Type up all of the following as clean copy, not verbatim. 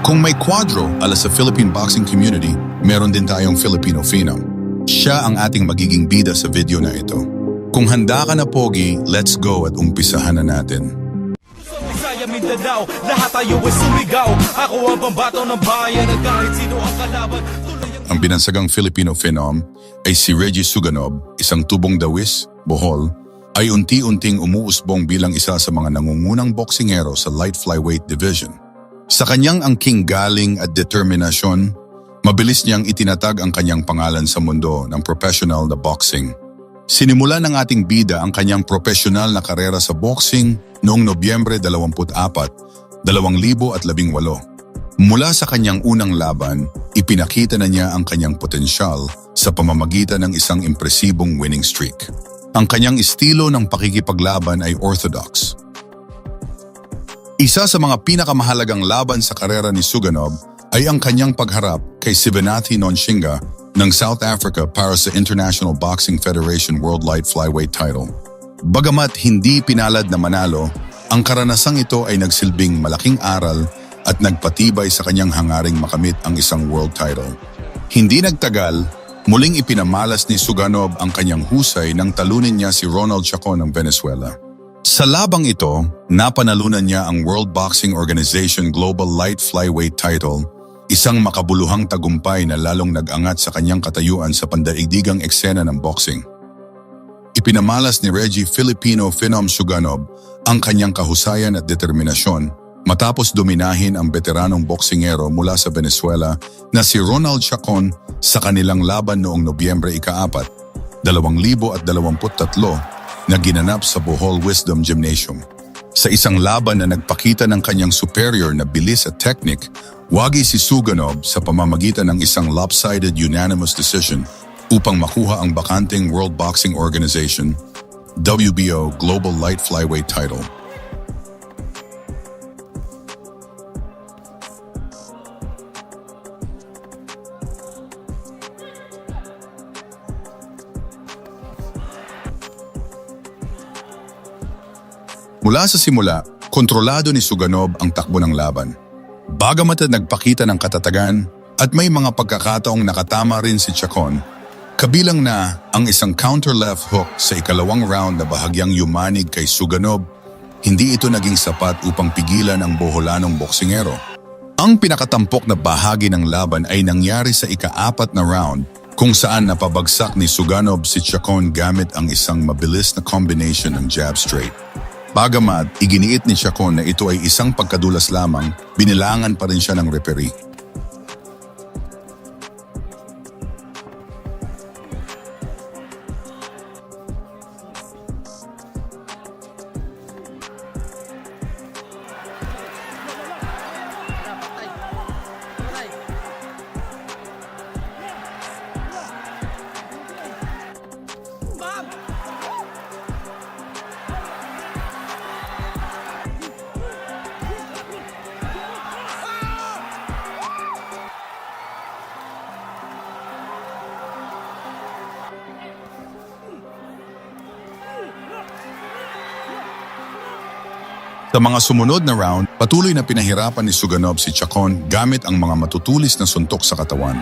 Kung may quadro ala sa Philippine boxing community, meron din tayong Filipino phenom. Siya ang ating magiging bida sa video na ito. Kung handa ka na, Pogi, let's go at umpisahan na natin. Mindanao, lahat tayo ay sumigaw. Ako ang pambato ng bayan at kahit sino ang kalaban. Ang binansagang Filipino phenom ay si Reggie Suganov, isang tubong dawis, Bohol, ay unti-unting umuusbong bilang isa sa mga nangungunang boksingero sa light flyweight division. Sa kanyang angking galing at determinasyon, mabilis niyang itinatag ang kanyang pangalan sa mundo ng professional na boxing. Sinimulan ng ating bida ang kanyang profesional na karera sa boxing noong Nobyembre 24, 2018. Mula sa kanyang unang laban, ipinakita na niya ang kanyang potensyal sa pamamagitan ng isang impresibong winning streak. Ang kanyang estilo ng pakikipaglaban ay orthodox. Isa sa mga pinakamahalagang laban sa karera ni Suganov ay ang kanyang pagharap kay Sivenathi Nonshinga ng South Africa para sa International Boxing Federation World Light Flyweight title. Bagamat hindi pinalad na manalo, ang karanasang ito ay nagsilbing malaking aral at nagpatibay sa kanyang hangaring makamit ang isang world title. Hindi nagtagal, muling ipinamalas ni Suganov ang kanyang husay nang talunin niya si Ronald Chacon ng Venezuela. Sa labang ito, napanalunan niya ang World Boxing Organization Global Light Flyweight title, isang makabuluhang tagumpay na lalong nag-angat sa kanyang katayuan sa pandaigdigang eksena ng boxing. Ipinamalas ni Reggie Filipino phenom Suganov ang kanyang kahusayan at determinasyon matapos dominahin ang veteranong boksingero mula sa Venezuela na si Ronald Chacon sa kanilang laban noong Nobyembre 4, 2023 na ginanap sa Bohol Wisdom Gymnasium. Sa isang laban na nagpakita ng kanyang superior na bilis at technique, wagi si Suganov sa pamamagitan ng isang lopsided unanimous decision upang makuha ang bakanting World Boxing Organization WBO Global Light Flyweight title. Mula sa simula, kontrolado ni Suganov ang takbo ng laban. Bagamat nagpakita ng katatagan at may mga pagkakataong nakatama rin si Chacon, kabilang na ang isang counter left hook sa ikalawang round na bahagyang yumanig kay Suganov, hindi ito naging sapat upang pigilan ang boholanong boksingero. Ang pinakatampok na bahagi ng laban ay nangyari sa ika-4 na round kung saan napabagsak ni Suganov si Chacon gamit ang isang mabilis na combination ng jab straight. Bagamat iginiit ni Chacon na ito ay isang pagkadulas lamang, binilangan pa rin siya ng referee. Sa mga sumunod na round, patuloy na pinahirapan ni Suganov si Chacon gamit ang mga matutulis na suntok sa katawan.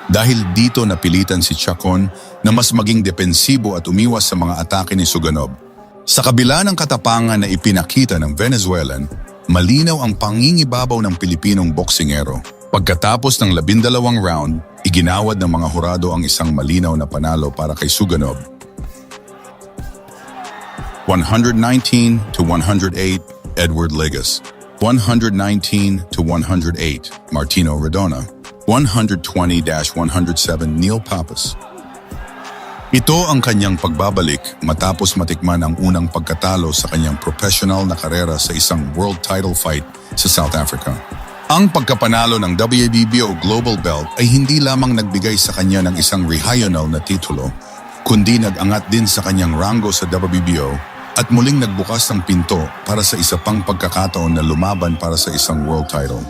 Dahil dito napilitan si Chacon na mas maging depensibo at umiwas sa mga atake ni Suganov. Sa kabila ng katapangan na ipinakita ng Venezuelan, malinaw ang pangingibabaw ng Pilipinong boksingero. Pagkatapos ng 12 round, iginawad ng mga hurado ang isang malinaw na panalo para kay Suganov. 119-108 Edward Legas, 119-108 Martino Redona, 120-107 Neil Pappas. Ito ang kanyang pagbabalik matapos matikman ang unang pagkatalo sa kanyang professional na karera sa isang world title fight sa South Africa. Ang pagkapanalo ng WBO Global Belt ay hindi lamang nagbigay sa kanya ng isang regional na titulo, kundi nag-angat din sa kanyang rango sa WBO at muling nagbukas ng pinto para sa isa pang pagkakataon na lumaban para sa isang world title.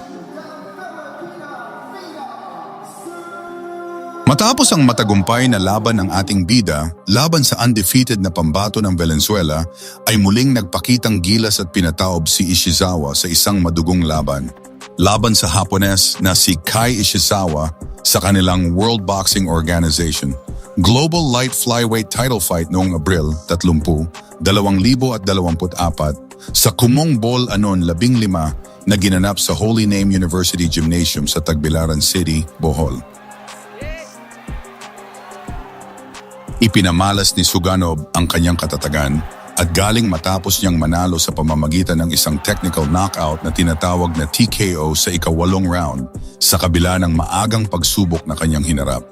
Matapos ang matagumpay na laban ng ating bida, laban sa undefeated na pambato ng Valenzuela, ay muling nagpakitang gilas at pinataob si Ishizawa sa isang madugong laban. laban sa Hapones na si Kai Ishizawa sa kanilang World Boxing Organization Global Light Flyweight Title Fight noong Abril 30, 2024 sa Kumong Ball Anon 15 na ginanap sa Holy Name University Gymnasium sa Tagbilaran City, Bohol. Ipinamalas ni Suganov ang kanyang katatagan at galing matapos niyang manalo sa pamamagitan ng isang technical knockout na tinatawag na TKO sa ika-8 round sa kabila ng maagang pagsubok na kanyang hinarap.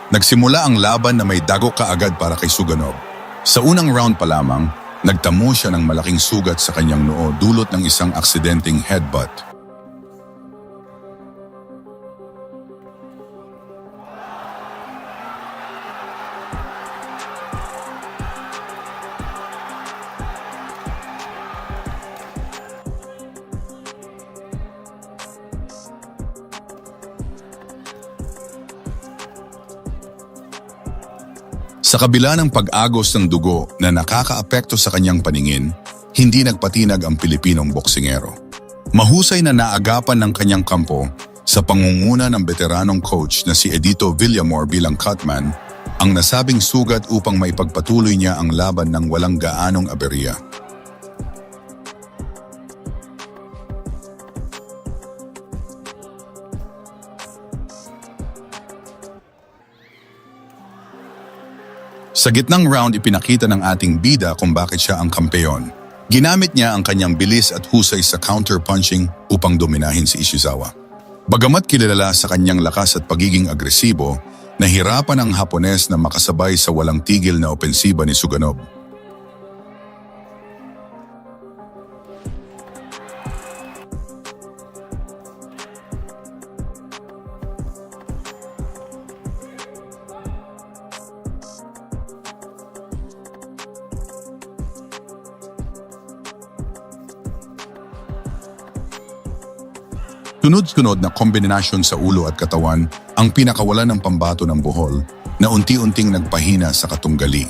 Nagsimula ang laban na may dago kaagad para kay Suganov. Sa unang round pa lamang, nagtamo siya ng malaking sugat sa kanyang noo dulot ng isang aksidenteng headbutt. Sa kabila ng pag-agos ng dugo na nakakaapekto sa kanyang paningin, hindi nagpatinag ang Pilipinong boksingero. Mahusay na naagapan ng kanyang kampo sa pangunguna ng veteranong coach na si Edito Villamor bilang cutman ang nasabing sugat upang maipagpatuloy niya ang laban ng walang gaanong aberya. Sa gitnang round, ipinakita ng ating bida kung bakit siya ang kampeon. Ginamit niya ang kanyang bilis at husay sa counter-punching upang dominahin si Ishizawa. Bagamat kilala sa kanyang lakas at pagiging agresibo, nahirapan ang Hapones na makasabay sa walang tigil na opensiba ni Suganov. Sunod-sunod na kombinasyon sa ulo at katawan ang pinakawalan ng pambato ng Bohol na unti-unting nagpahina sa katunggali.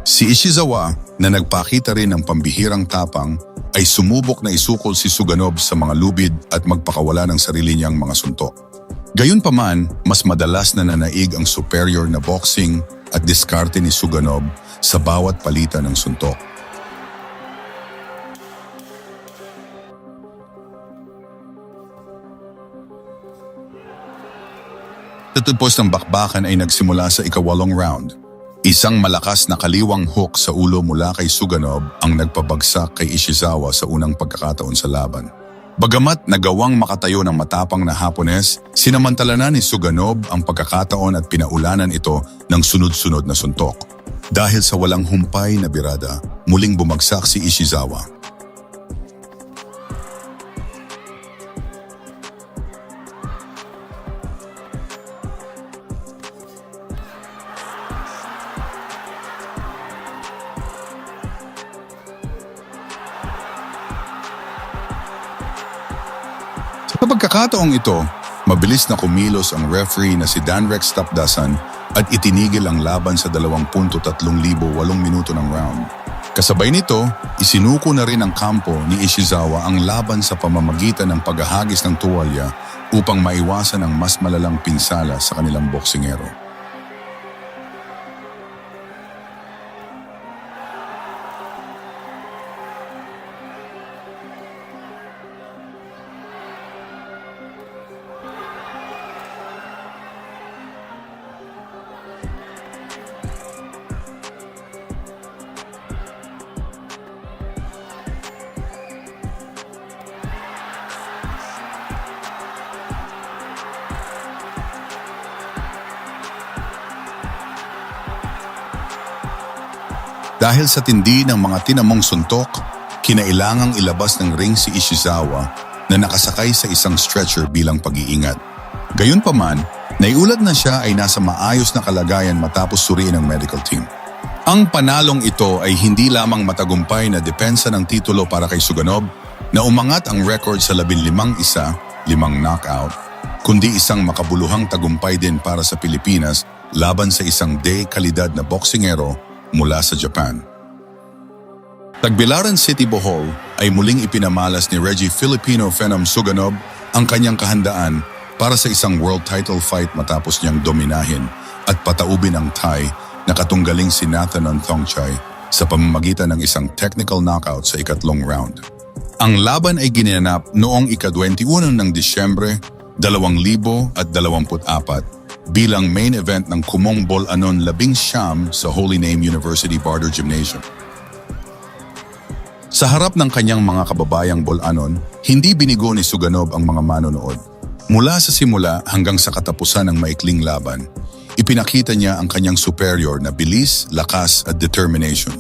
Si Ishizawa na nagpakita rin ng pambihirang tapang ay sumubok na isukol si Suganov sa mga lubid at magpakawala ng sarili niyang mga suntok. Gayunpaman, mas madalas na nanaig ang superior na boxing at diskarte ni Suganov sa bawat palitan ng suntok. Tatapos ng bakbakan ay nagsimula sa ika-8 round. Isang malakas na kaliwang hook sa ulo mula kay Suganov ang nagpabagsak kay Ishizawa sa unang pagkakataon sa laban. Bagamat nagawang makatayo ng matapang na Hapones, sinamantala na ni Suganov ang pagkakataon at pinaulanan ito ng sunod-sunod na suntok. Dahil sa walang humpay na birada, muling bumagsak si Ishizawa. Sa pagkakataong ito, mabilis na kumilos ang referee na si Danrex Tapdasan at itinigil ang laban sa 2.3,800 minuto ng round. Kasabay nito, isinuko na rin ang kampo ni Ishizawa ang laban sa pamamagitan ng paghahagis ng tuwalya upang maiwasan ang mas malalang pinsala sa kanilang boksingero. Dahil sa tindi ng mga tinamong suntok, kinailangang ilabas ng ring si Ishizawa na nakasakay sa isang stretcher bilang pag-iingat. Gayunpaman, naiulat na siya ay nasa maayos na kalagayan matapos suriin ng medical team. Ang panalong ito ay hindi lamang matagumpay na depensa ng titulo para kay Suganov na umangat ang record sa 15-1, 5 knockout, kundi isang makabuluhang tagumpay din para sa Pilipinas laban sa isang kalidad na boksingero mula sa Japan. Tagbilaran City, Bohol ay muling ipinamalas ni Reggie Filipino Phenom Suganov ang kanyang kahandaan para sa isang world title fight matapos niyang dominahin at pataubin ang Thai na katunggaling si Nathanon Thongchai sa pamamagitan ng isang technical knockout sa ikatlong round. Ang laban ay ginanap noong ika-21 ng Disyembre 2024 bilang main event ng Kumong Bolanon 19 sa Holy Name University Barder Gymnasium. Sa harap ng kanyang mga kababayang Bolanon, hindi binigo ni Suganov ang mga manonood. Mula sa simula hanggang sa katapusan ng maikling laban, ipinakita niya ang kanyang superior na bilis, lakas at determination.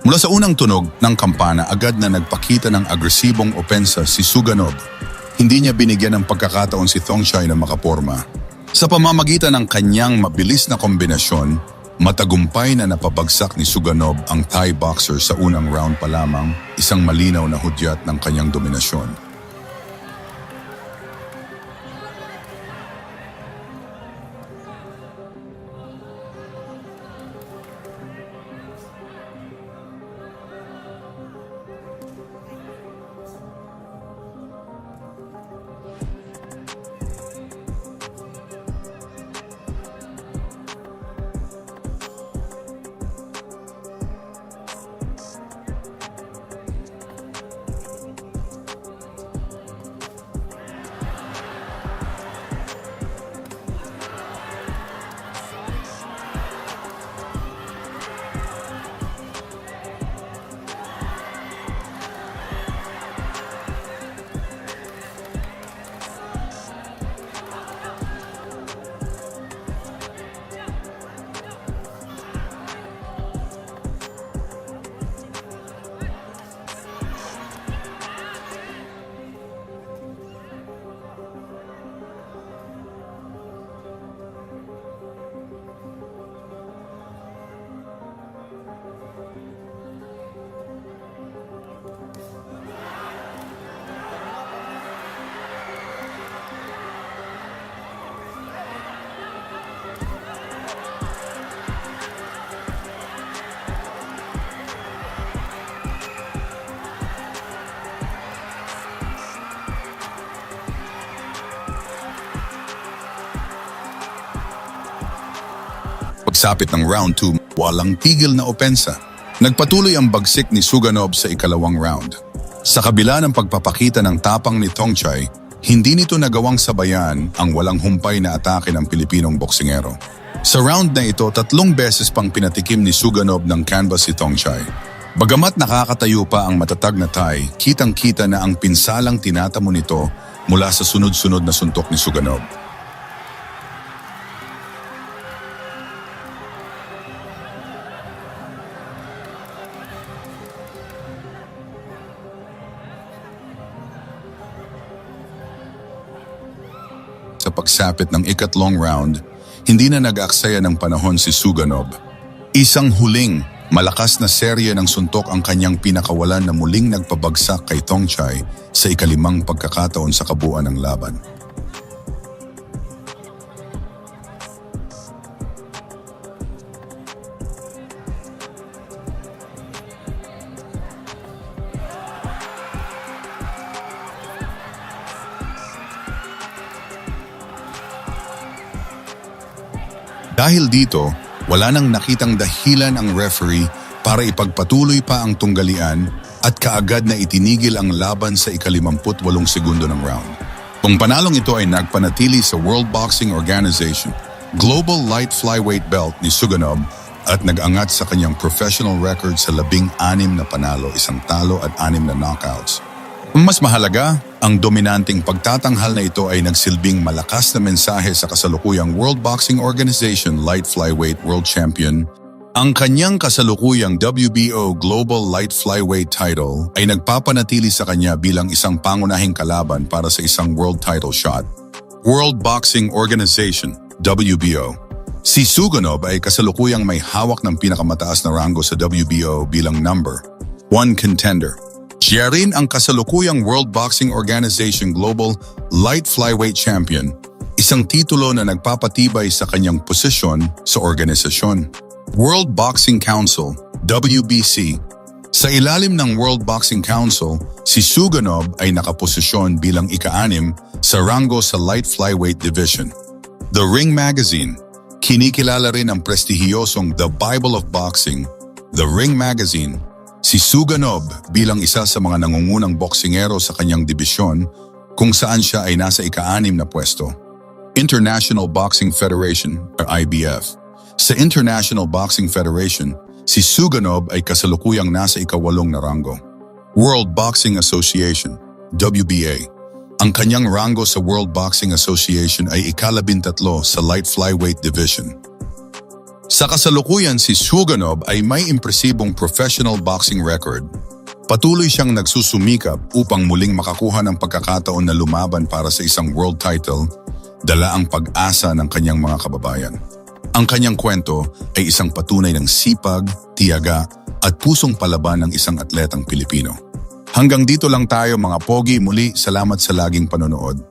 Mula sa unang tunog ng kampana, agad na nagpakita ng agresibong opensa si Suganov. Hindi niya binigyan ng pagkakataon si Thongchai na makaporma. Sa pamamagitan ng kanyang mabilis na kombinasyon, matagumpay na napabagsak ni Suganov ang Thai boxer sa unang round pa lamang, isang malinaw na hudyat ng kanyang dominasyon. Pagsapit ng round 2, walang tigil na opensa. Nagpatuloy ang bagsik ni Suganov sa ikalawang round. Sa kabila ng pagpapakita ng tapang ni Thongchai, hindi nito nagawang sabayan ang walang humpay na atake ng Pilipinong boksingero. Sa round na ito, 3 beses pang pinatikim ni Suganov ng canvas si Thongchai. Bagamat nakakatayo pa ang matatag na Thai, kitang-kita na ang pinsalang tinatamo nito mula sa sunod-sunod na suntok ni Suganov. Sa pagsapit ng ikatlong round, hindi na nag-aaksaya ng panahon si Suganov. Isang huling, malakas na serye ng suntok ang kanyang pinakawalan na muling nagpabagsak kay Thongchai sa ikalimang pagkakataon sa kabuuan ng laban. Dahil dito, wala nang nakitang dahilan ang referee para ipagpatuloy pa ang tunggalian at kaagad na itinigil ang laban sa ika-58 segundo ng round. Kung panalong ito ay nagpanatili sa World Boxing Organization Global Light Flyweight Belt ni Suganov at nag-angat sa kanyang professional record sa 16 na panalo, 1 talo at 6 na knockouts. Mas mahalaga, ang dominanting pagtatanghal na ito ay nagsilbing malakas na mensahe sa kasalukuyang World Boxing Organization Light Flyweight World Champion. Ang kanyang kasalukuyang WBO Global Light Flyweight title ay nagpapanatili sa kanya bilang isang pangunahing kalaban para sa isang world title shot. World Boxing Organization, WBO. Si Suganov ay kasalukuyang may hawak ng pinakamataas na rango sa WBO bilang number 1 contender. Siya rin ang kasalukuyang World Boxing Organization Global Light Flyweight Champion Isang titulo na nagpapatibay sa kanyang posisyon sa organisasyon. World Boxing Council, WBC. Sa ilalim ng World Boxing Council, si Suganov ay nakaposisyon bilang ika-6 sa ranggo sa light flyweight division. The Ring Magazine. Kinikilala rin ang prestihiyosong The Bible of Boxing, The Ring Magazine, si Suganov bilang isa sa mga nangungunang boksingero sa kanyang dibisyon kung saan siya ay nasa ika-6 na pwesto. International Boxing Federation or IBF. Sa International Boxing Federation, si Suganov ay kasalukuyang nasa ika-8 na ranggo. World Boxing Association, WBA. Ang kanyang ranggo sa World Boxing Association ay ika-13 sa light flyweight division. Sa kasalukuyan, si Suganov ay may impresibong professional boxing record. Patuloy siyang nagsusumikap upang muling makakuha ng pagkakataon na lumaban para sa isang world title, dala ang pag-asa ng kanyang mga kababayan. Ang kanyang kwento ay isang patunay ng sipag, tiyaga at pusong palaban ng isang atletang Pilipino. Hanggang dito lang tayo mga pogi, muli salamat sa laging panonood.